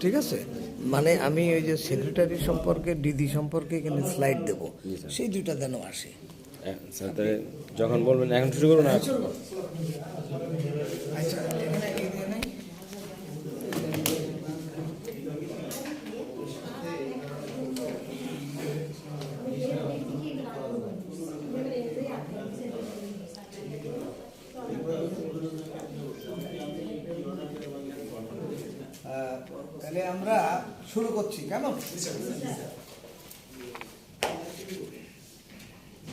ঠিক আছে, মানে আমি ওই যে সেক্রেটারি সম্পর্কে ডিডি সম্পর্কে এখানে স্লাইড দেব, সেই দুইটা যেন আসে। স্যার তাহলে যখন বলবেন এখন শুরু করবো না? আচ্ছা এখানে এই দিয়ে নাই? তাহলে আমরা শুরু করছি, কেমন?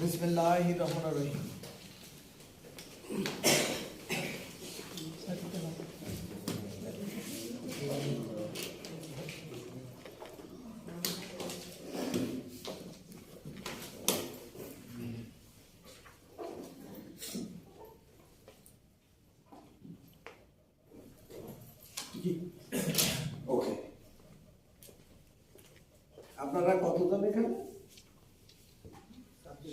বিসমিল্লাহির রহমানির রহিম। ওকে, আপনারা কতজন এখানে?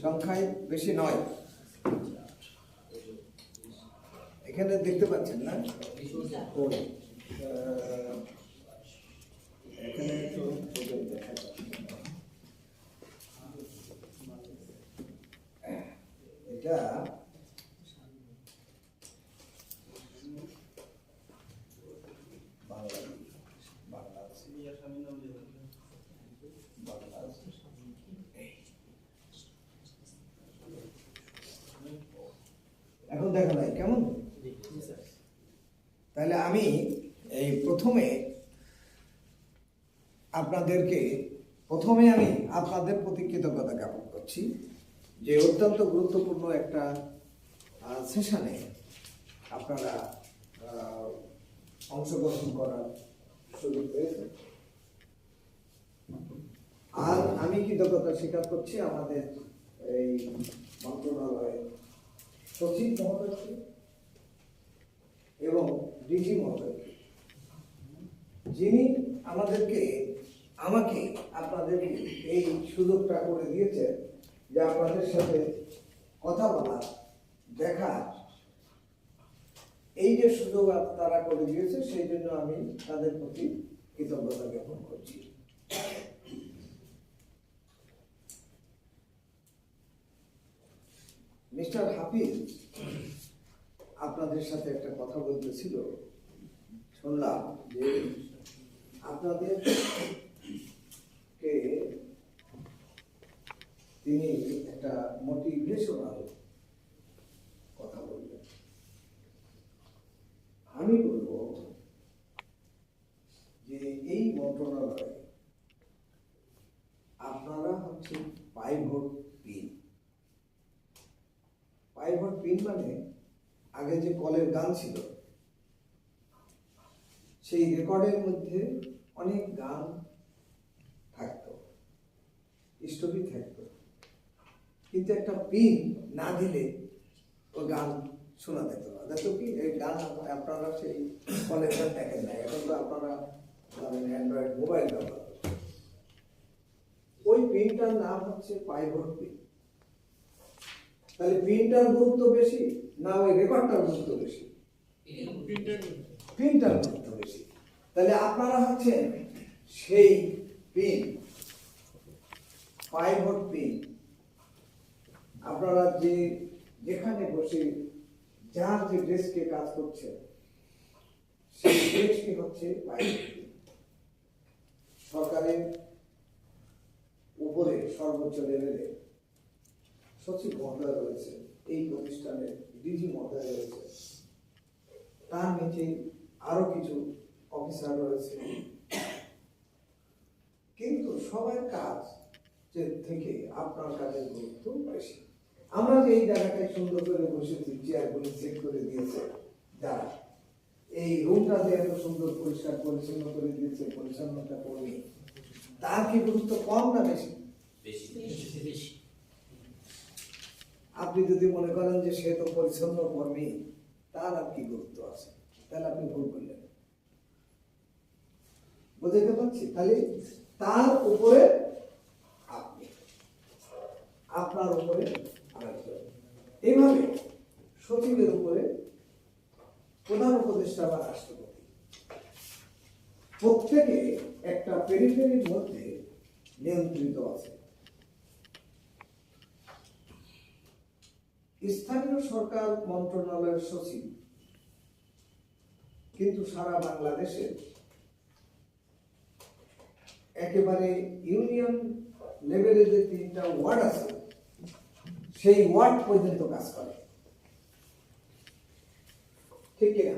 সংখ্যায় বেশি নয়, এখানে দেখতে পাচ্ছেন না? এখানে তো দেখা যাচ্ছে না। এটা এখন দেখা যায় কেমন? তাহলে আমি এই প্রথমে আমি আপনাদের প্রতি কৃতজ্ঞতা জ্ঞাপন করছি যে অত্যন্ত গুরুত্বপূর্ণ একটা সেশনে আপনারা অংশগ্রহণ করার সুযোগ পেয়েছেন। আর আমি কৃতজ্ঞতা স্বীকার করছি আমাদের এই মন্ত্রণালয়ের সচিব মহোদয়কে এবং ডিজি মহোদয়কে, যিনি আমাকে আপনাদের এই সুযোগটা করে দিয়েছেন যে আপনাদের সাথে কথা বলার, দেখার এই যে সুযোগ তারা করে দিয়েছে, সেই জন্য আমি তাদের প্রতি কৃতজ্ঞতা জ্ঞাপন করছি। মিস্টার হাফিজ আপনাদের সাথে একটা কথা বলতেছিল, শুনলাম যে আপনাদেরকে তিনি একটা মোটিভেশনাল কথা বললেন। আমি বলবো যে এই মন্ত্রণালয়ে আপনারা হচ্ছে পাইভট পিন। পাইভট পিন মানে আগে যে কলের গান ছিল, সেই রেকর্ডের মধ্যে অনেক গান থাকতো, স্টোরি থাকতো, কিন্তু একটা পিন না দিলে ওই গান শোনা যেত না। দেখো কি, এই গান আপনারা সেই কলের গান দেখেন না, এখন তো আপনারা অ্যান্ড্রয়েড মোবাইল ব্যবহার করছেন। ওই পিনটার নাম হচ্ছে পাইভট পিন। তাহলে পিনটার গুরুত্ব বেশি না ওই রেকর্ডটার গুরুত্ব বেশি? পিনটার গুরুত্ব বেশি। তাহলে আপনারা হচ্ছেন সেই পিন, পাইভট পিন। আপনারা যেখানে বসে যার যে ডেস্কে কাজ করছেন, সেই ডেস্কটি হচ্ছে পাইভট পিন। সরকারের উপরে সর্বোচ্চ লেভেলে সচিব মহোদয় রয়েছে, এই প্রতিষ্ঠানের ডিজি মহোদয় রয়েছে, তার নিচে আরো কিছু অফিসার রয়েছে, কিন্তু সবার কাজ থেকে আপনার কাজের গুরুত্ব বেশি। আমরা যে এই জায়গাটায় সুন্দর করে বসেছি, চেয়ারগুলো সেট করে দিয়েছে যারা, এই রুমটা যে এত সুন্দর পরিষ্কার পরিচ্ছন্ন করে দিয়েছে পরিচ্ছন্নতা কর্মী, তার কি গুরুত্ব কম না বেশি? আপনি যদি মনে করেন যে সে তো পরিচ্ছন্ন কর্মী, তার আর কি গুরুত্ব আছে, তাহলে আপনি ভুল করলেন। বুঝতে পারছি? তাহলে তার উপরে আপনি, আপনার উপরে আরেকজন, এইভাবে সচিবের উপরে প্রধান উপদেষ্টা বা রাষ্ট্রপতি, প্রত্যেকে একটা পেরিফেরির মধ্যে নিয়ন্ত্রিত আছে। স্থানীয় সরকার মন্ত্রণালয়ের সচিব কিন্তু সারা বাংলাদেশে একেবারে ইউনিয়ন লেভেলে যে 3টা ওয়ার্ড আছে সেই ওয়ার্ড পর্যন্ত কাজ করে, ঠিক কিনা?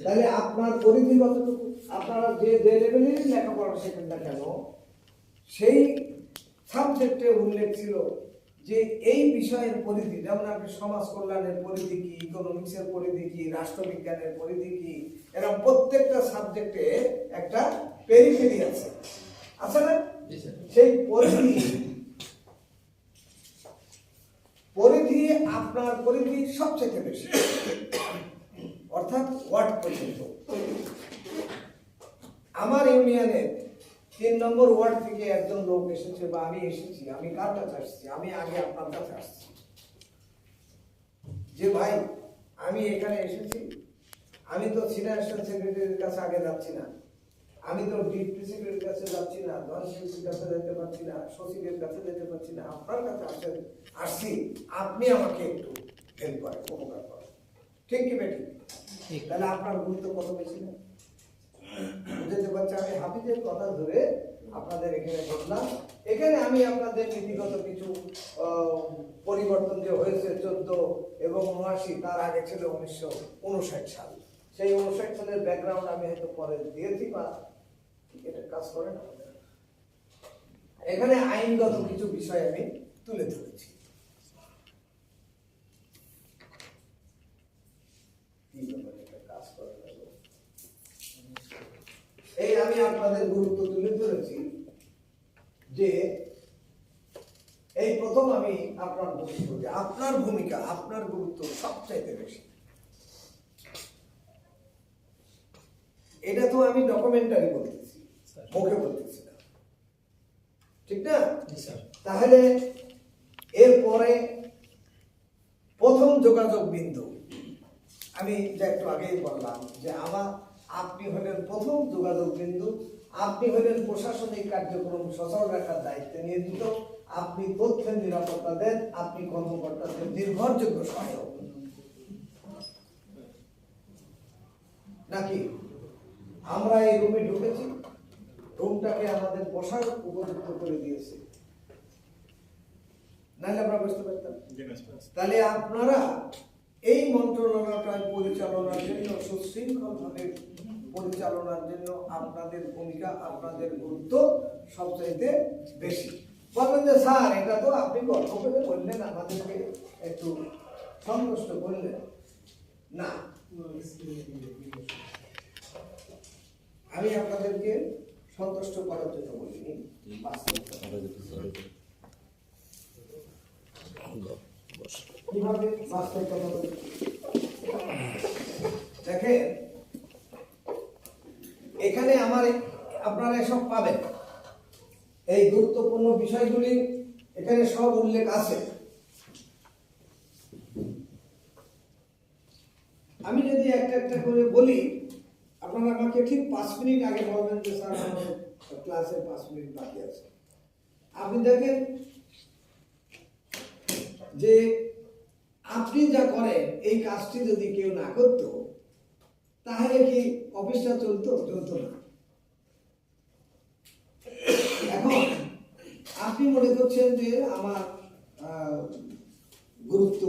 তাহলে আপনার পরিধি কতটুকু? আপনারা যে লেভেলেরই লেখাপড়া শেখেন না কেন, সেই সাবজেক্টে উল্লেখ ছিল যে এই বিষয়ের পরিধি, যেমন আপনি সমাজ কল্যাণের পরিধি কি, ইকোনমিক্সের পরিধি কি, রাষ্ট্রবিজ্ঞানের পরিধি কি, এরকম প্রত্যেকটা সাবজেক্টে একটা পেরিফেরি আছে, আছে না? সেই পরিধি আপনার পরিধি সবচেয়ে বেশি, অর্থাৎ ওয়ার্ড পর্যন্ত। আমার ইউনিয়নের 3 নম্বর ওয়ার্ড থেকে একজন লোক এসেছে, বা আমি এসেছি, আমি কার কাছে আসছি? আমি আগে আপনার কাছে আসছি যে ভাই আমি এখানে এসেছি, আমি তো সিনিয়র সেক্রেটারির কাছে আগে যাচ্ছি না, আমি তো ডিপ্টি সেক্রেটারির কাছে যাচ্ছি না, জয়েন্ট সেক্রেটারির কাছে যেতে পারছি না, সচিবের কাছে যেতে পারছি না, আপনার কাছে আসছি, আপনি আমাকে একটু হেল্প করেন, উপকার করেন, ঠিক কি বেটি? তাহলে আপনার গুরুত্ব কত বেশি না? বুঝতে পারছি? আমি হাফিজের কথা ধরে আপনাদের এখানে বললাম। এখানে আমি আপনাদের নীতিগত কিছু পরিবর্তন যে হয়েছে 14 এবং 79, তার আগে ছিল 1959 সাল। সেই 59 সালের ব্যাকগ্রাউন্ড আমি হয়তো পরে দিয়েছি, বা এটা কাজ করে না। এখানে আইনগত কিছু বিষয় আমি তুলে ধরেছি। কাজ করে এই আমি আপনাদের গুরুত্ব তুলে ধরেছি যে এই প্রথম আমি আপনার বক্তব্য যে আপনার ভূমিকা, আপনার গুরুত্ব সবচাইতে বেশি। এটা তো আমি ডকুমেন্টারি বলতেছি, মুখে বলতেছি না, ঠিক না? তাহলে এরপরে প্রথম যোগাযোগ বিন্দু আমি যা একটু আগেই বললাম যে আপনি হলেন প্রথম যোগাযোগ বিন্দু, আপনি হলেন প্রশাসনিক কার্যক্রম সচল রাখার দায়িত্বে নিয়োজিত, আপনি তথ্যের নিরাপত্তা দেন, আপনি কর্মকর্তাদের নির্ভরযোগ্য সহায়ক, নাকি? আমরা এই রুমে ঢুকেছি, রুমটাকে আমাদের বসার উপযুক্ত করে দিয়েছে, নাহলে আমরা বুঝতে পারতাম। তাহলে আপনারা এই মন্ত্রণালয়টা পরিচালনার জন্য, সুশৃঙ্খলভাবে পরিচালনার জন্য আপনাদের ভূমিকা, আপনাদের গুরুত্ব সবচাইতে বেশি। বলবেন যে স্যার এটা তো আপনি গল্প করে বললেন, আমাদেরকে একটু সন্তুষ্ট করলেন না। আমি আপনাদেরকে সন্তুষ্ট করার জন্য বলিনি, কিভাবে বাস্তব কথা বলি। দেখেন এখানে আপনারা সব পাবেন, এই গুরুত্বপূর্ণ বিষয়গুলি এখানে সব উল্লেখ আছে। আমি যদি একটা একটা করে বলি, আপনারা আমাকে ঠিক 5 মিনিট আগে বলবেন যে স্যার আমাদের ক্লাসে 5 মিনিট বাকি আছে। আপনি দেখেন যে আপনি যা করেন এই কাজটি যদি কেউ না করত, তাহলে কি অফিসটা চলতো না। এখন আপনি মনে করছেন যে আমার গুরুত্ব,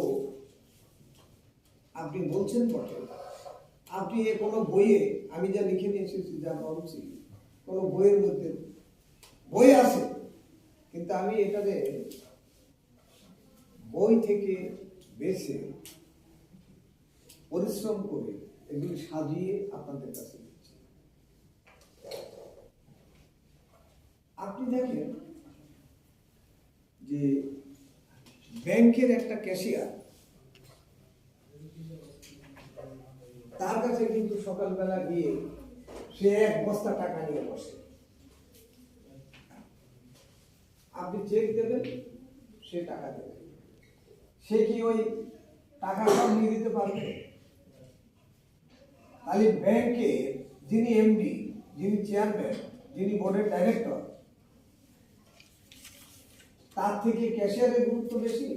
আপনি বলছেন বটে, আপনি কোনো বইয়ে, আমি যা লিখে নিয়ে এসেছি, যা বলছি, কোনো বইয়ের মধ্যে বই আছে, কিন্তু আমি এটাতে বই থেকে বেছে পরিশ্রম করে এগুলি সাজিয়ে আপনাদের কাছে দিচ্ছি। আপনি দেখেন যে ব্যাংকের একটা ক্যাশিয়ার, তার কাছে কিন্তু সকালবেলা গিয়ে সে 1 বস্তা টাকা নিয়ে বসে। আপনি চেক দেবেন, সে টাকা দেবে। সে কি ওই টাকা সব নিয়ে দিতে পারবে? তাহলে ব্যাংকে যিনি এমডি, যিনি চেয়ারম্যান, যিনি বোর্ডের ডাইরেক্টর, তার থেকে ক্যাশিয়ারের গুরুত্ব বেশি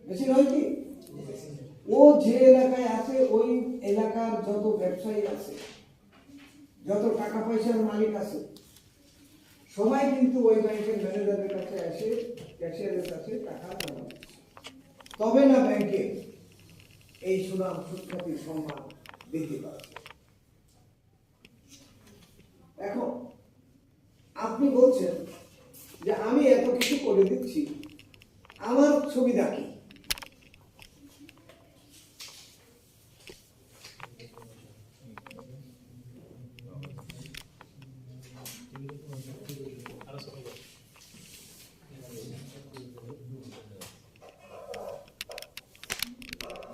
বেশি নয় কি? ও যে এলাকায় আছে ওই এলাকার যত ব্যবসায়ী আছে, যত টাকা পয়সার মালিক আছে, সবাই কিন্তু ওই ব্যাংকের ম্যানেজারের কাছে এসে ক্যাশিয়ারের কাছে টাকা জমা দিচ্ছে। তবে না ব্যাংকে এই সুনাম সুখ্যাতি সম্মান বৃদ্ধি পাচ্ছে। এখন আপনি বলছেন যে আমি এত কিছু করে দিচ্ছি, আমার সুবিধা কি?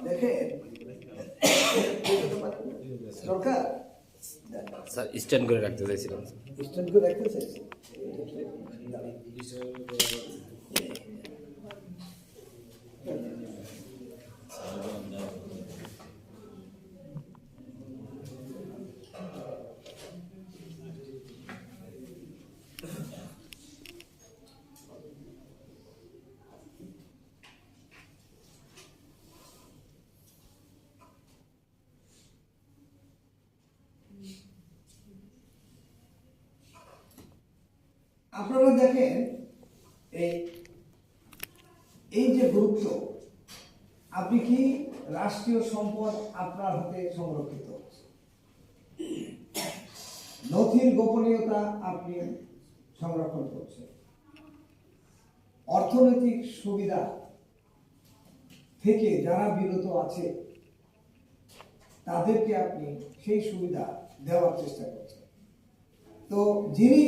দেখেন সরকার স্যার স্ট্যান্ড করে রাখতে চাইছিলাম। স্ট্যান্ড করে রাখতে চাইছে। আপনারা দেখেন এই যে গুরুত্ব, আপনি কি রাষ্ট্রীয় সম্পদ আপনার হাতে সংরক্ষিত, নথির গোপনীয়তা আপনি সংরক্ষণ করছেন, অর্থনৈতিক সুবিধা থেকে যারা বিরত আছে তাদেরকে আপনি সেই সুবিধা দেওয়ার চেষ্টা করছেন। তো যিনি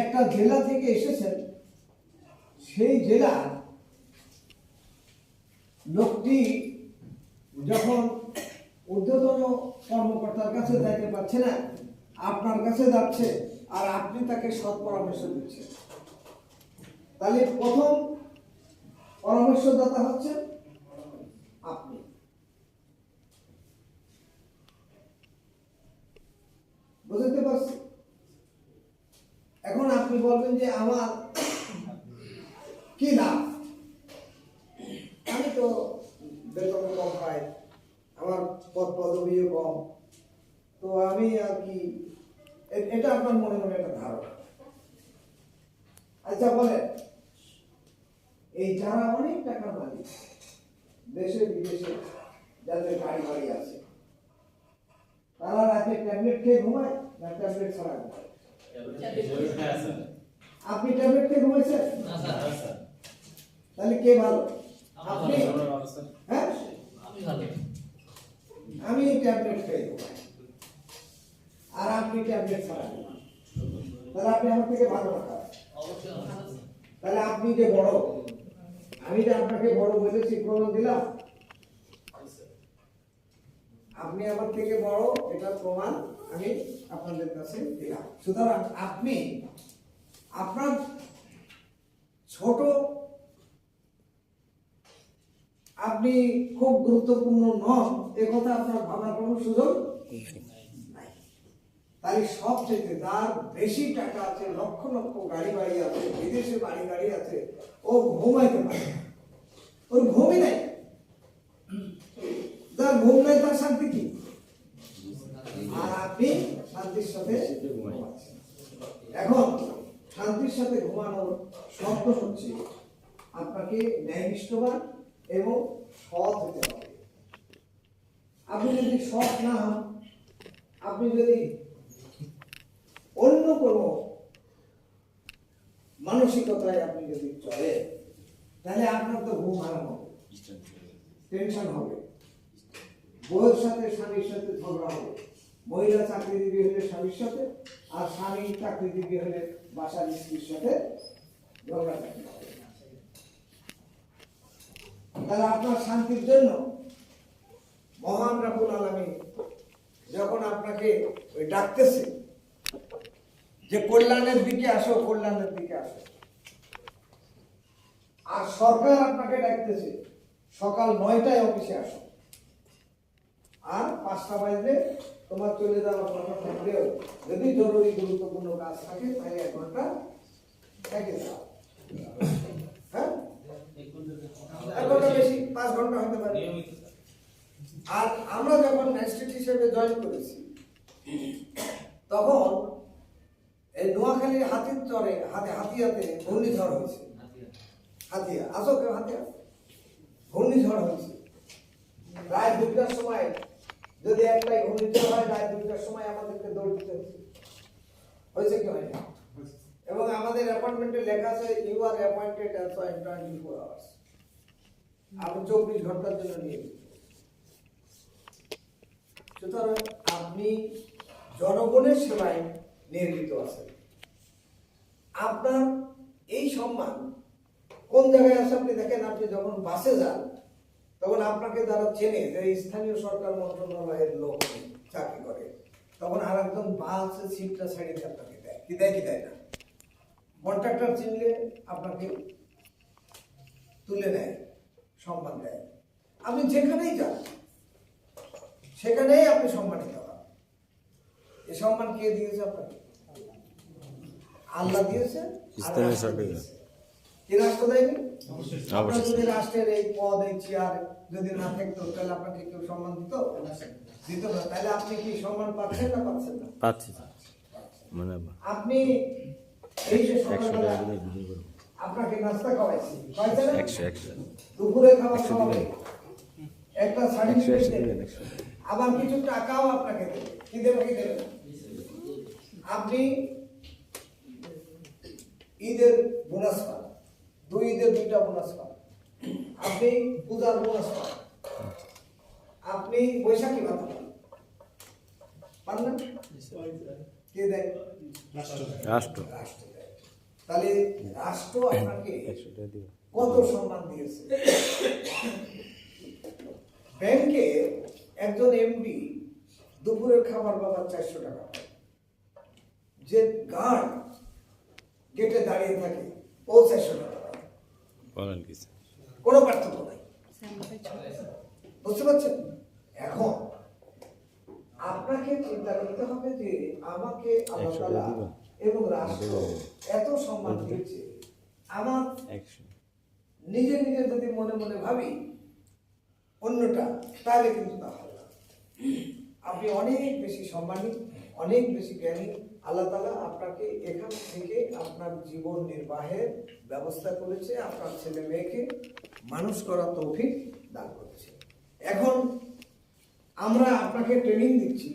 একটা জেলা থেকে এসেছেন, সেই জেলার লোকটি যখন ঊর্ধ্বতন কর্মকর্তার কাছে যাইতে পারছে না, আপনার কাছে যাচ্ছে, আর আপনি তাকে সৎ পরামর্শ দিচ্ছেন, তাহলে প্রথম পরামর্শদাতা হচ্ছেন আপনি। বুঝতে পারছি? এখন আপনি বলবেন যে আমার কি লাভ, আমি তো বেতন কম পাই, আমার পদ পদবিও কম, তো আমি আর কি, এটা আপনার মনে মনে একটা ধারণা। আচ্ছা বলেন, এই যারা অনেক টাকার মালিক, দেশে বিদেশে যাদের গাড়ি বাড়ি আছে, তারা রাতে ট্যাবলেট খেয়ে ঘুমায় না ট্যাবলেট ছাড়া ঘুমায়? আপনি ট্যাবলেট খেয়ে ঘুমাইছেন? তাহলে কে ভালো, আপনি? হ্যাঁ, আমি ট্যাবলেট খেয়ে ঘুমাই আর আপনি ট্যাবলেট ছাড়া ঘুমান, তাহলে আপনি আমার থেকে ভালো না খারাপ? তাহলে আপনি যে বড়, আমি যে আপনাকে বড় বলেছি, প্রমাণ দিলাম, আপনি আমার থেকে বড়, এটা প্রমাণ আমি আপনাদের কাছে দিলাম। সুতরাং আপনি আপনার ছোট, আপনি খুব গুরুত্বপূর্ণ নন, একথা আপনার ভাবার কোনো সুযোগ নাই। তাই সবচেয়ে যার বেশি টাকা আছে, লক্ষ লক্ষ গাড়ি বাড়ি আছে, বিদেশে বাড়ি গাড়ি আছে, ও ঘুমাইতে পারে না, ওর ঘুমই নাই। যার ঘুম নাই তার শান্তি কি? আর আপনি শান্তির সাথে ঘুমাচ্ছেন। এখন শান্তির সাথে ঘুমানোর শর্ত হচ্ছে আপনাকে ন্যায়নিষ্ঠবান এবং সৎ হতে হবে। আপনি যদি সৎ না হন, আপনি যদি অন্য কোনো মানসিকতায় আপনি যদি চলে, তাহলে আপনার তো ঘুম হারাম হবে, টেনশন হবে, বউয়ের সাথে স্বামীর সাথে ঝগড়া হবে, মহিলা চাকরিজীবী হলে স্বামীর সাথে, আর স্বামী চাকরিজীবী হলে বাসার স্ত্রীর সাথে ঝগড়া হবে। তাহলে আপনার শান্তির জন্য মহান রাব্বুল আলামিন যখন আপনাকে ডাকতেছে যে কল্যাণের দিকে আসো, কল্যাণের দিকে আসো, আর সরকার আপনাকে ডাকতেছে সকাল 9টায় অফিসে আসো, আর 5টা বাজলে তোমার চলে যাওয়ার কথা থাকলেও যদি জরুরি গুরুত্বপূর্ণ কাজ থাকে তাহলে 1 ঘন্টা থেকে যাও। হ্যাঁ, 1 ঘন্টা বেশি, 5 ঘন্টা হতে পারে। আর আমরা যখন ম্যাজিস্ট্রেট হিসেবে জয়েন করেছি তখন এই নোয়াখালীর হাতির চরে হাতিয়াতে ঘূর্ণিঝড় হয়েছে। হাতিয়া আসো কেউ হাতিয়া ঘূর্ণিঝড় হয়েছে রাত 2টার সময়। যদি একটাই ঘূর্ণিঝড় হয় রাত 2টার সময় আমাদেরকে দৌড় দিতে হয়েছে কি হয় না? এবং আমাদের অ্যাপয়েন্টমেন্টে লেখা আছে you are appointed as in 24 hours. আপনি 24 ঘন্টার জন্য নিয়োজিত। সুতরাং আপনি জনগণের সেবায় নিয়োজিত আছেন। আপনার এই সম্মান কোন জায়গায় আছে আপনি দেখেন। আপনি যখন বাসে যান তখন আপনাকে যারা চেনে যে স্থানীয় সরকার মন্ত্রণালয়ের লোক চাকরি করে, তখন আর একজন বাসে সিটটা ছাড়িয়ে আপনাকে দেয় কি দেয় কি দেয় না। কন্ট্রাক্টর চিনলে আপনাকে তুলে নেয়, সম্মান দেয়। আপনি যেখানেই যান সেখানেই আপনি সম্মানিত হন। এই সম্মান কে দিয়েছে আপনাকে? আল্লাহ দিয়েছে। কি রাষ্ট্র দেয়নি? আপনার যদি রাষ্ট্রের এই পদ এই চেয়ার যদি না থাকতো তাহলে আপনাকে কেউ সম্মান দিত দিত না। তাহলে আপনি কি সম্মান পাচ্ছেন না পাচ্ছেন না? পাচ্ছি মানে আপনি এই যে সকালবেলা আপনাকে নাস্তা খাওয়াইছি, খাওয়াইছে না? দুপুরে খাবার খাওয়াবে, একটা সার্টিফিকেট দেবে, আবার কিছু টাকাও আপনাকে দেবে। কি দেবে কি দেবে না? আপনি ঈদের বোনাস পান, 2 ঈদের 2টা বোনাস পান, আপনি পূজার বোনাস পান, আপনি বৈশাখী ভাতা পান, পান না? কে দেয়? রাষ্ট্র দেয়। তাহলে রাষ্ট্র আপনাকে কত সম্মান দিয়েছে। ব্যাংকে একজন এমপি দুপুরের খাবার পাবার 400 টাকা পায়। যে গার্ড গেটে দাঁড়িয়ে থাকে ও 400 টাকা পায়। কোনো পার্থক্য নাই। বুঝতে পারছেন? এখন আপনাকে চিন্তা করতে হবে যে আমাকে আল্লাহ তাআলা এবং রাষ্ট্র এত সম্মান দিয়েছে, আমার নিজে নিজে যদি মনে মনে ভাবি অন্যটা, তাহলে কিন্তু তা হবে না। আপনি অনেক বেশি সম্মানী, অনেক বেশি জ্ঞানী। আল্লাহ তাআলা আপনাকে এখান থেকে আপনার জীবন নির্বাহের ব্যবস্থা করেছে, আপনার ছেলে মেয়েকে মানুষ করার তৌফিক দান করেছে। এখন আমরা আপনাকে ট্রেনিং দিচ্ছি,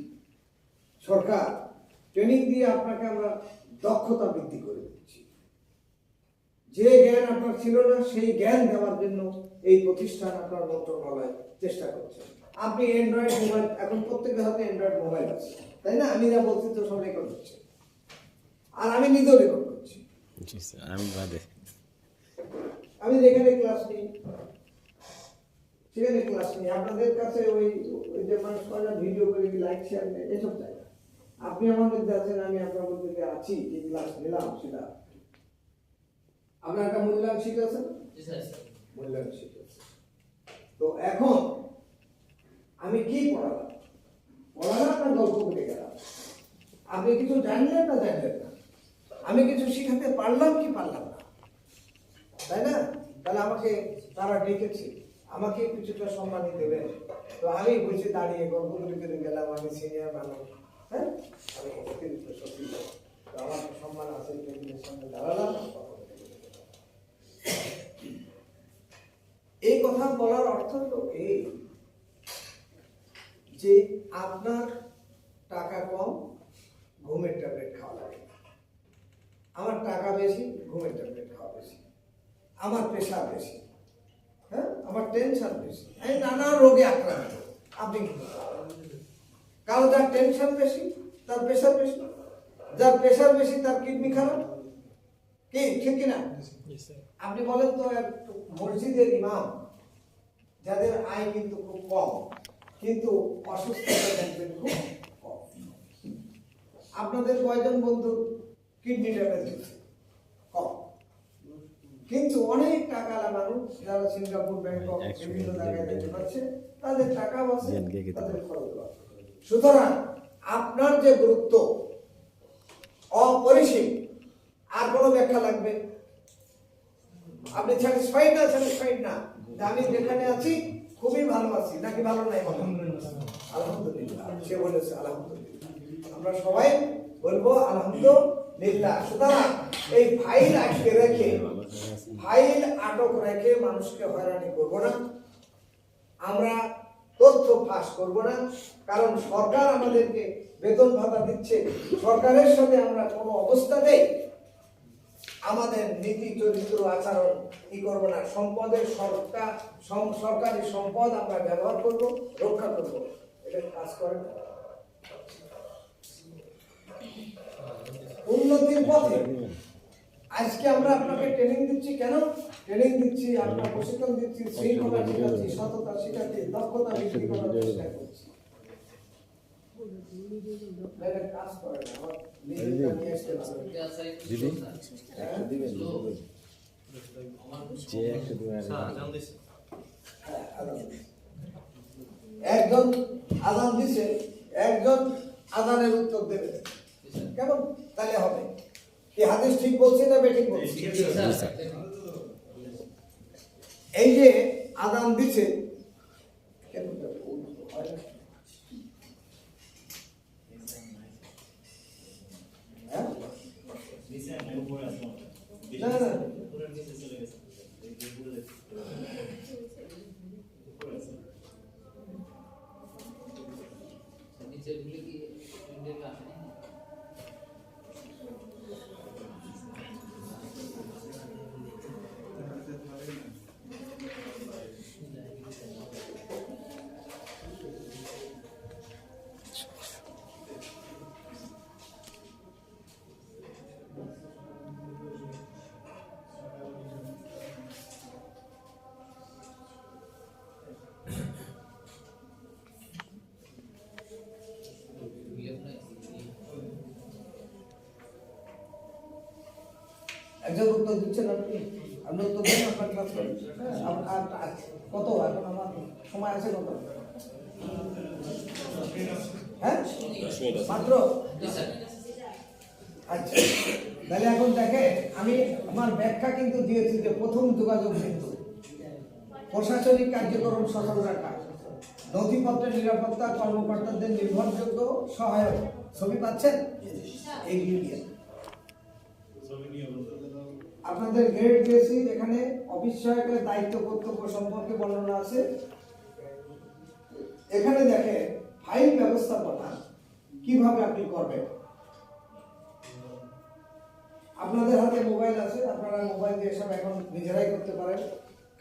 সরকার ট্রেনিং দিয়ে আপনাকে আমরা দক্ষতা বৃদ্ধি করে দিচ্ছি। যে জ্ঞান আপনার ছিল না সেই জ্ঞান দেওয়ার জন্য এই প্রতিষ্ঠান আপনার মন্ত্রণালয় চেষ্টা করছে। আপনি অ্যান্ড্রয়েড মোবাইল, এখন প্রত্যেকের হাতে অ্যান্ড্রয়েড মোবাইল আছে, তাই না? আমি যা বলছি তো সব রেকর্ড হচ্ছে, আর আমি নিজেও রেকর্ড করছি। আমি যেখানে ক্লাস নিই সেখানে ক্লাস নিই। আপনাদের কাছে ওই যে মানুষ কয়টা ভিডিও করে লাইক শেয়ার নেই, এসব চাই না। আপনি আমার মধ্যে আছেন, আমি আপনার মধ্যে আছি, যে ক্লাস নিলাম সেটা আপনার একটা মূল্যায়ন শীট আছে, মূল্যায়ন শীট আছে। তো এখন আমি কি পড়ালাম আপনার গল্প করে গেলাম, আপনি কিছু জানলেন না জানলেন না, আমি কিছু শিখাতে পারলাম কি পারলাম না, তাই না? তাহলে আমাকে তারা ডেকেছে, আমাকে কিছুটা সম্মানই দেবেন। তো আমি বসে দাঁড়িয়ে গল্প করে গেলাম, আমি সিনিয়র মানুষ, হ্যাঁ, আমি অতিরিক্ত সত্যি, তো আমার সম্মান আছে, টেবিলের সামনে দাঁড়ালাম। এই কথা বলার অর্থ হলো এই যে আপনার টাকা কম, ঘুমের ট্যাবলেট খাওয়া লাগে। আমার টাকা বেশি, ঘুমের ট্যাবলেট খাওয়া বেশি। আমার প্রেশার বেশি, হ্যাঁ, আমার টেনশন বেশি, আমি নানা রোগে আক্রান্ত। আপনি কি কারো যার টেনশন বেশি তার প্রেশার বেশি, যার প্রেশার বেশি তার কিডনি খারাপ, কি ঠিক কিনা? আপনি বলেন তো, এক মসজিদের ইমাম যাদের আয় কিন্তু খুব কম, কিন্তু অসুস্থতা দেখবেন খুব কম। আপনাদের কয়জন বন্ধু কিডনি ড্যামেজ হয়েছে? কম। কিন্তু অনেক টাকাওয়ালা মানুষ যারা সিঙ্গাপুর, ব্যাংকক বিভিন্ন জায়গায় যেতে পারছে, তাদের টাকা বাঁচে, তাদের খরচ বাঁচে। সুতরাং আপনার যে গুরুত্ব অপরিসীম, আর কোনো ব্যাখ্যা লাগবে? আপনি স্যাটিসফাইড না যে আমি যেখানে আছি খুবই ভালো আছি, নাকি ভালো নাই? আলহামদুলিল্লাহ। সে বলেছে আলহামদুলিল্লাহ, আমরা সবাই বলবো আলহামদুলিল্লাহ। সুতরাং এই ফাইল আটকে রেখে, ফাইল আটক রেখে মানুষকে হয়রানি করব না, আমরা তথ্য ফাঁস করব না। কারণ সরকার আমাদেরকে বেতন ভাতা দিচ্ছে, সরকারের সাথে আমরা কোনো অবস্থাতেই আমাদের নীতি চরিত্র আচরণ কি করবো না। সম্পদের সরকারি সম্পদ আমরা ব্যবহার করব, রক্ষা করব, এটা কাজ করে না। উন্নতির পথে আজকে আমরা আপনাকে ট্রেনিং দিচ্ছি। কেন ট্রেনিং দিচ্ছি? আপনার প্রশিক্ষণ দিচ্ছি, শৃঙ্খলা শেখাচ্ছি, সততা শেখাচ্ছি, দক্ষতা বৃদ্ধি করার চেষ্টা করছি। কাজ করে না, আমার নিজেরটা নিয়ে আসতে একজন আজান দিছে, একজন আজানের উত্তর দেবে, কেমন তাহলে হবে? কি হাদিস ঠিক বলছে না বেঠিক বলছে? এই যে আজান দিছে, একজন উত্তর দিচ্ছেন, আপনি উত্তর দেন, আপনার ক্লাস করেন। কত এখন আমার সময় আছে? কত? হ্যাঁ, মাত্র। আচ্ছা, তাহলে এখন দেখে আমি আমার ব্যাখ্যা কিন্তু দিয়েছি যে প্রথম যোগাযোগ কিন্তু প্রশাসনিক কার্যক্রম সচল রাখা, নথিপত্রের নিরাপত্তা, কর্মকর্তাদের নির্ভরযোগ্য সহায়ক। ছবি পাচ্ছেন? এইগুলি দিয়ে আপনাদের গ্রেড দিয়েছি। এখানে অফিস সহায়কের দায়িত্ব কর্তব্য সম্পর্কে বর্ণনা আছে। এখানে দেখে ফাইল ব্যবস্থাপনা কিভাবে আপনি করবেন। আপনাদের হাতে মোবাইল আছে, আপনারা মোবাইল দিয়ে সব এখন নিজেরাই করতে পারেন,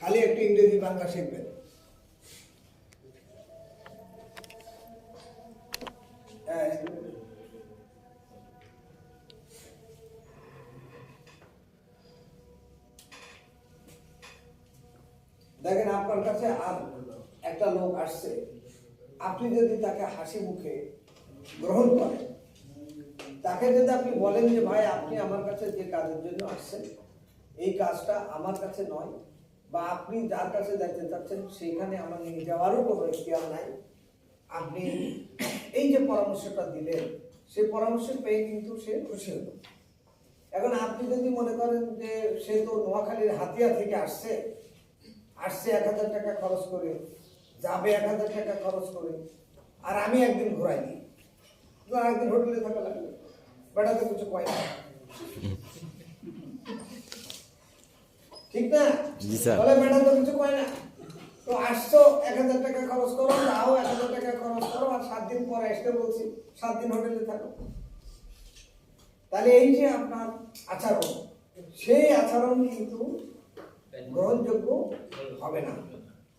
খালি একটু ইংরেজি বাংলা শিখবেন। দেখেন আপনার কাছে আর একটা লোক আসছে, আপনি যদি তাকে হাসি মুখে গ্রহণ করেন, তাকে যদি আপনি বলেন যে ভাই আপনি আমার কাছে যে কাজের জন্য আসছেন এই কাজটা আমার কাছে নয়, বা আপনি যার কাছে যাইতে চাচ্ছেন সেইখানে আমার নিয়ে যাওয়ারও কোনো ইখতিয়ার নাই, আপনি এই যে পরামর্শটা দিলেন সেই পরামর্শ পেয়ে কিন্তু সে খুশি হলো। এখন আপনি যদি মনে করেন যে সে তো নোয়াখালীর হাতিয়া থেকে আসছে 1000 টাকা খরচ করে, যাবে 1000 টাকা খরচ করে, আর আমি একদিন ঘুরাই দিই, একদিন হোটেলে থাকা লাগবে, বেটা তো কিছু কয় না, ঠিক না? বলে বেটা তো কিছু কয় না, তো আসছো 1000 টাকা খরচ করো, যাও 1000 টাকা খরচ করো, আর 7 দিন পরে আসতে বলছি, 7 দিন হোটেলে থাকো। তাহলে এই যে আপনার আচরণ, সেই আচরণ কিন্তু গ্রহণযোগ্য হবে না,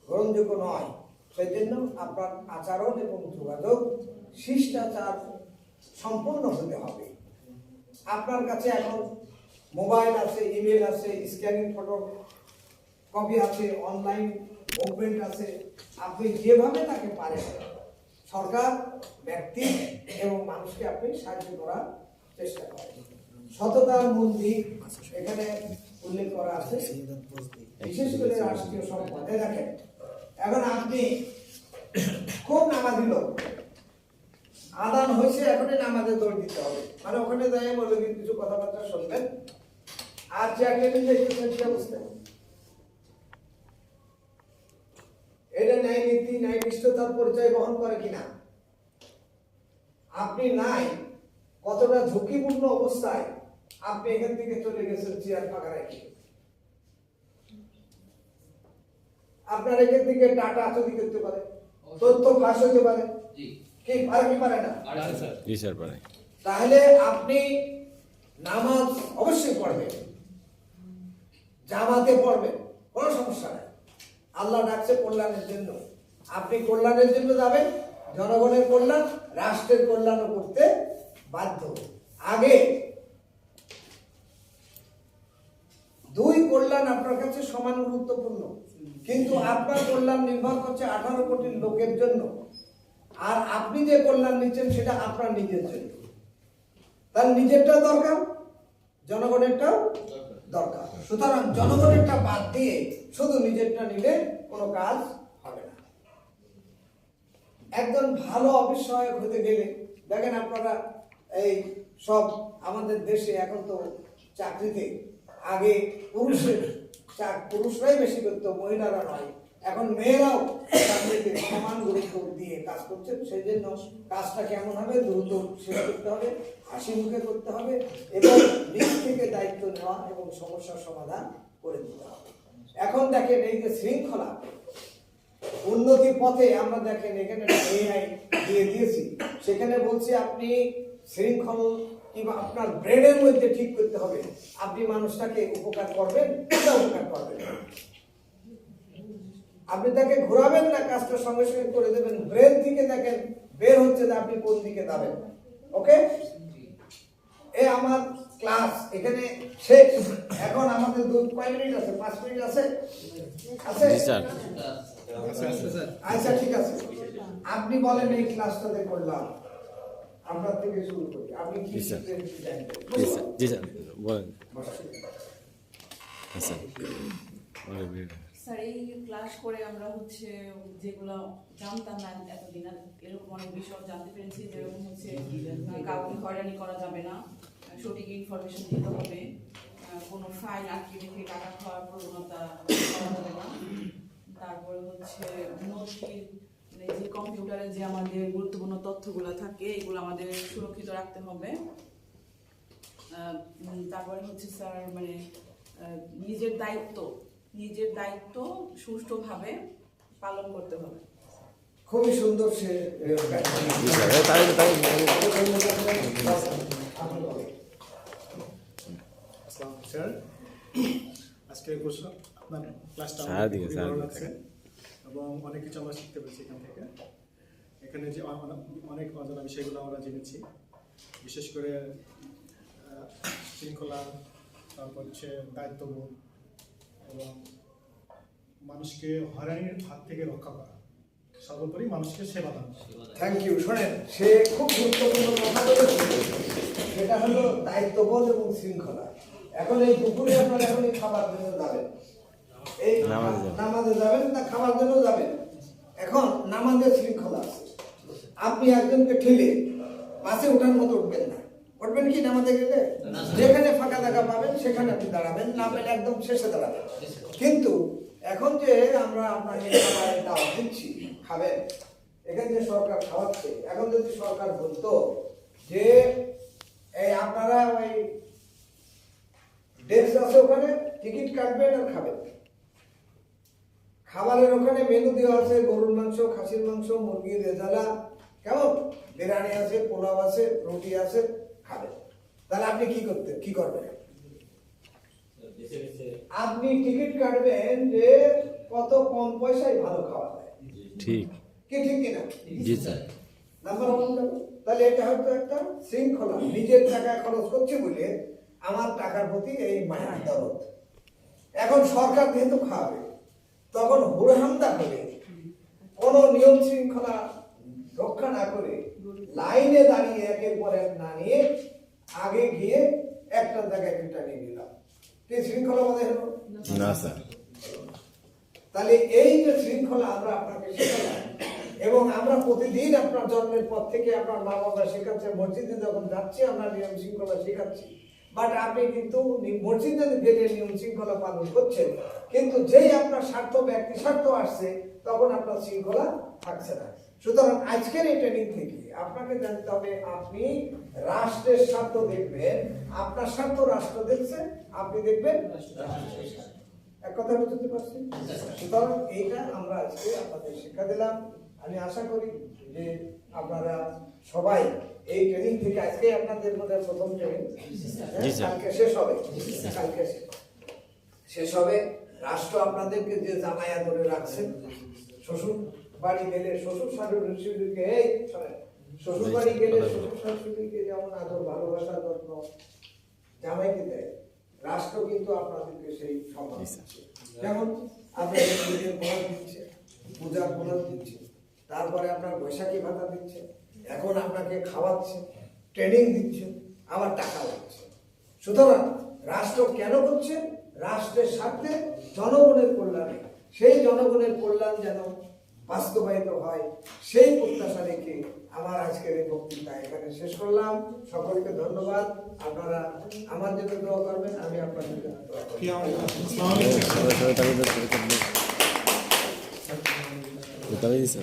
গ্রহণযোগ্য নয়। সেই জন্য আপনার আচরণ এবং যোগাযোগ শিষ্টাচার সম্পূর্ণ হতে হবে। আপনার কাছে এখন মোবাইল আছে, ইমেল আছে, স্ক্যানিং ফটো কপি আছে, অনলাইন মুভমেন্ট আছে, আপনি যেভাবে তাকে পারেন সরকার, ব্যক্তি এবং মানুষকে আপনি সাহায্য করার চেষ্টা করেন। সততার মূল দিক এখানে উল্লেখ করা আছে, বিশেষ করে রাষ্ট্রীয় সম্পদে। দেখেন এখন আপনি খুব নামাজি লোক, আদান হয়েছে, এখনই নামাজে দৌড় দিতে হবে, মানে ওখানে যাই মৌলবীর কিছু কথাবার্তা শুনবেন আর চেয়ারম্যান যাইতেছেন সে অবস্থায়। এটা ন্যায় নীতি ন্যায় নিষ্ঠতার পরিচয় বহন করে কিনা? আপনি নাই, কতটা ঝুঁকিপূর্ণ অবস্থায় আপনি এখান থেকে চলে গেছেন চেয়ার ফাঁকা রেখে। আপনার এখান থেকে ডাটা চুরি করতে পারে, তথ্য ফাঁস হতে পারে, কি পারে কি পারে না? জি স্যার পারে। তাহলে আপনি নামাজ অবশ্যই পড়বেন, জামাতে পড়বেন, কোনো সমস্যা নাই। আল্লাহ ডাকছে কল্যাণের জন্য, আপনি কল্যাণের জন্য যাবেন, জনগণের কল্যাণ রাষ্ট্রের কল্যাণও করতে বাধ্য। আগে দুই কল্যাণ আপনার কাছে সমান গুরুত্বপূর্ণ, কিন্তু আপনার কল্যাণ নির্ভর করছে 18 কোটি লোকের জন্য, আর আপনি যে কল্যাণ নিচ্ছেন সেটা আপনার নিজের জন্য। তার নিজেরটা দরকার, জনগণেরটাও দরকার। সুতরাং জনগণেরটা বাদ দিয়ে শুধু নিজেরটা নিলে কোনো কাজ হবে না। একজন ভালো অফিস সহায়ক হতে গেলে দেখেন আপনারা, এই সব আমাদের দেশে এখন তো চাকরিতে আগে পুরুষরাই বেশি করতো, মহিলারা নয়। এখন মেয়েরাও চাকরিতে সমান গুরুত্ব দিয়ে কাজ করছে। সেই জন্য কাজটা কেমন হবে, দ্রুত শেষ করতে হবে, হাসি মুখে করতে হবে এবং নিজ থেকে দায়িত্ব নেওয়া এবং সমস্যার সমাধান করে দিতে হবে। এখন দেখেন এই যে শৃঙ্খলা উন্নতির পথে আমরা দেখেন এখানে এআই দিয়ে দিয়েছি, সেখানে বলছি আপনি শৃঙ্খল কিংবা আপনার ব্রেনের মধ্যে ঠিক করতে হবে আপনি মানুষটাকে উপকার করবেন না উপকার করবেন। আপনি তাকে ঘোরাবেন না কাজটা সঙ্গে সঙ্গে করে দেবেন, ব্রেন থেকে দেখেন বের হচ্ছে যে আপনি কোন দিকে যাবেন। ওকে, এ আমার ক্লাস এখানে শেষ। এখন আমাদের 2 মিনিট আছে, 5 মিনিট আছে, আছে জি স্যার। আচ্ছা ঠিক আছে, আপনি বলেন এই ক্লাসটাতে করলাম, আপনার থেকে শুরু করি। আপনি কি জি স্যার। শিখলেন, কি জানলেন? জি স্যার, জি স্যার বলেন। হ্যাঁ স্যার। স্যার এই ক্লাস করে আমরা হচ্ছে যেগুলো জানতাম না এতদিন, এরকম অনেক বিষয় জানতে পেরেছি। যেরকম হচ্ছে কাউকে হয়রানি করা যাবে না, সঠিক ইনফরমেশন দিতে হবে, কোনো ফাইল আটকে রেখে টাকা খাওয়ার প্রবণতা করা যাবে না। তারপরে হচ্ছে নথির মানে যে কম্পিউটারে যে আমাদের গুরুত্বপূর্ণ তথ্যগুলো থাকে এগুলো আমাদের সুরক্ষিত রাখতে হবে। তারপরে হচ্ছে স্যার মানে নিজের দায়িত্ব সুষ্ঠুভাবে পালন করতে হবে। খুবই সুন্দর সে জি স্যার, তাই তাই। আসসালামু স্যার, আজকের কোর্স আপনার ক্লাসটা স্যার দিকে, খুবই স্যার ভালো দিকে। লাগছে এবং অনেক কিছু আমরা শিখতে পেরেছি এখান থেকে। এখানে যে অনেক অজানা বিষয়গুলো আমরা জেনেছি, বিশেষ করে শৃঙ্খলা, তারপর হচ্ছে দায়িত্ববোধ এবং মানুষকে হয়রানির হাত থেকে রক্ষা করা, সর্বোপরি মানুষকে সেবা দান। Thank you. শোনেন, সে খুব গুরুত্বপূর্ণ কথা বলেছে, সেটা হলো দায়িত্ববোধ এবং শৃঙ্খলা। এখন এই দুপুরে আপনারা এখন খাবার জন্য যাবেন, এই নামাজে যাবেন না খাবার জন্য যাবেন। এখন নামাজের শৃঙ্খলা আছে, আপনি একজনকে ঠেলে বাসে ওঠার মতো উঠবেন না। উঠবেন কি নামাজে গেলে? যেখানে ফাঁকা জায়গা পাবেন সেখানে আপনি দাঁড়াবেন, না পেলে একদম শেষে দাঁড়াবেন। কিন্তু এখন যে আমরা আপনাকে খাবার দাওয়াত দিচ্ছি, খাবেন, এখানে যে সরকার খাওয়াচ্ছে, এখন যদি সরকার বলতো যে এই আপনারা ওই ডেস্ক আছে ওখানে টিকিট কাটবেন আর খাবেন, খাবারের ওখানে মেনু দেওয়া আছে, গরুর মাংস, খাসির মাংস, মুরগির রেজালা, কেমন বিরিয়ানি আছে, পোলাও আছে, রুটি আছে, খাবেন, তাহলে আপনি কি করবেন? আপনি টিকিট কাটবেন যে কত কম পয়সায় ভালো খাওয়া যায়। ঠিক কি ঠিক কিনা? জি স্যার। নাম্বার 1 যাবো। তাহলে এটা হয়তো একটা শৃঙ্খলা, নিজের টাকা খরচ করছি বলে আমার টাকার প্রতি এই মায়া দরদ। এখন সরকার যেহেতু খাওয়াবে, তখন হুড়হামদা করে কোন নিয়ম শৃঙ্খলা রক্ষা না করে লাইনে দাঁড়িয়ে একের পর এক না নিয়ে আগে গিয়ে একটা জায়গায় একটা নিয়ে নিলাম, কি শৃঙ্খলা মনে হলো? না স্যার। তাহলে এই যে শৃঙ্খলা আমরা আপনাকে শেখালাম এবং আমরা প্রতিদিন আপনার জন্মের পর থেকে আপনার মা বাবা শেখাচ্ছে, মসজিদে যখন যাচ্ছি আমরা নিয়ম শৃঙ্খলা শেখাচ্ছি, বাট আপনি কিন্তু মসজিদে গেলে নিয়ম শৃঙ্খলা পালন করছেন, কিন্তু যেই আপনার স্বার্থ ব্যক্তি স্বার্থ আসছে তখন আপনার শৃঙ্খলা থাকছে না। সুতরাং আজকের এই ট্রেনিং থেকে আপনাকে জানতে হবে আপনি রাষ্ট্রের স্বার্থ দেখবেন, আপনার স্বার্থ রাষ্ট্র দেখছে, আপনি দেখবেন রাষ্ট্রের স্বার্থ। এক কথা বুঝতে পারছি? সুতরাং এইটা আমরা আজকে আপনাদের শিক্ষা দিলাম। আমি আশা করি যে আপনারা সবাই এই ট্রেনিং থেকে, আজকে আপনাদের মধ্যে প্রথম ট্রেনিং, জি স্যার। কালকে শেষ হবে, কালকে শেষ হবে। রাষ্ট্র আপনাদেরকে যে জামায়া ধরে রাখছেন, শ্বশুর বাড়ি গেলে শ্বশুর শাশুড়িকে, এই শোনেন, শ্বশুর বাড়ি গেলে শ্বশুর শাশুড়িকে যেমন আদর ভালোবাসা যত্ন জামাইকে দেয়, রাষ্ট্র কিন্তু আপনাদেরকে সেই সম্মান দিচ্ছে। যেমন আপনাদের নিজের বোনাস দিচ্ছে, পূজার বোনাস দিচ্ছে, তারপরে আপনার বৈশাখী ভাতা দিচ্ছে, এখন আপনাকে খাওয়াচ্ছে, ট্রেনিং দিচ্ছে, আবার টাকা দিচ্ছে। সুতরাং রাষ্ট্র কেন করছে? রাষ্ট্রের স্বার্থে, জনগণের কল্যাণে। সেই জনগণের কল্যাণ যেন বাস্তবায়িত হয়, সেই প্রত্যাশা রেখে আমার আজকের এই বক্তৃতা এখানে শেষ করলাম। সকলকে ধন্যবাদ। আপনারা আমার জন্য দোয়া করবেন, আমি আপনাদের জন্য দোয়া করব। সবাই তালি দিচ্ছে।